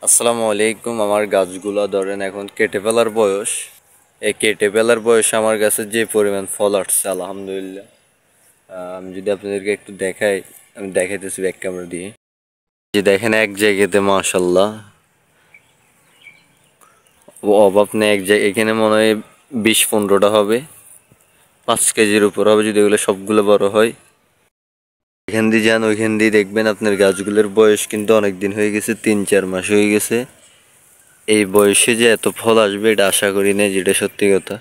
আসসালামু আলাইকুম। আমার গাছগুলো ধরেন এখন কেটে ফেলার বয়স। এই কেটে ফেলার বয়সে আমার গাছে যে পরিমাণ ফল আসছে আলহামদুলিল্লাহ। আমি যদি আপনাদেরকে একটু দেখাই, আমি দেখাইতেছি ব্যাক ক্যামেরা দিয়ে। যে দেখেন এক জায়গাতে মাশাল্লাহ অভাব নেই। এক জায়গায় এখানে মনে হয় 20-15টা হবে, 5 কেজির উপর হবে যদি এগুলো সবগুলো বড় হয়। এখান দিয়ে যান, ওইখান দিয়ে দেখবেন আপনার গাছগুলোর বয়স কিন্তু অনেক দিন হয়ে গেছে, 3-4 মাস হয়ে গেছে। এই বয়সে যে এত ফল আসবে এটা আশা করি না, যেটা সত্যি কথা।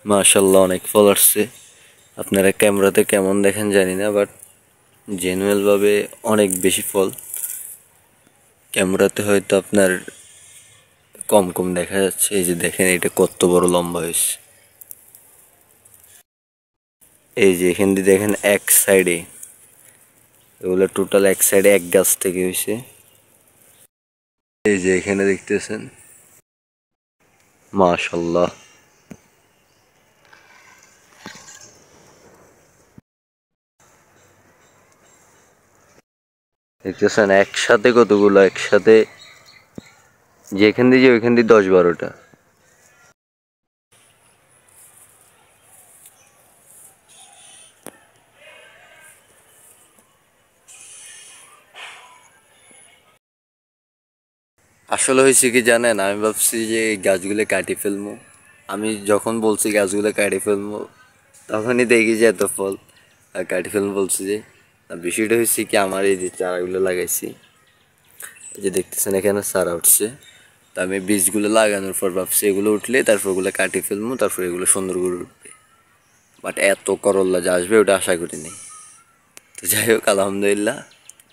মাশাল্লাহ অনেক ফল আসছে। আপনারা ক্যামেরাতে কেমন দেখেন জানি না, বাট জেনুয়েল ভাবে অনেক বেশি ফল। ক্যামেরাতে হয়তো আপনার কম কম দেখা যাচ্ছে। এই যে দেখেন এটা কত বড় লম্বা হয়েছে। এই যে এখান দিয়ে দেখেন এক সাইডে, এগুলো টোটাল এক সাইডে এক গাছ থেকে হয়েছে। এই যে এখানে দেখতেছেন মাশাল্লাহ। দেখতেছেন একসাথে কতগুলো, একসাথে যেখান দিয়ে যে ওইখান দিয়ে 10-12টা। আসলে হয়েছে কি জানেন, আমি ভাবছি যে এই গাছগুলো কাটি ফেলবো। আমি যখন বলছি গাছগুলো কাটি ফেলবো তখনই দেখি যে এত ফল। আর কাটি ফেলবো বলছি যে, আর বিষয়টা হয়েছে কি, আমার এই যে চারাগুলো লাগাইছি, এই যে দেখতেছেন এখানে চারা উঠছে। তা আমি বীজগুলো লাগানোর পর ভাবছি এগুলো উঠলে তারপর ওগুলো কাটি ফেলবো, তারপর এগুলো সুন্দর করে উঠবে। বাট এত করল্লা যে আসবে ওটা আশা করিনি। তো যাই হোক আলহামদুলিল্লাহ।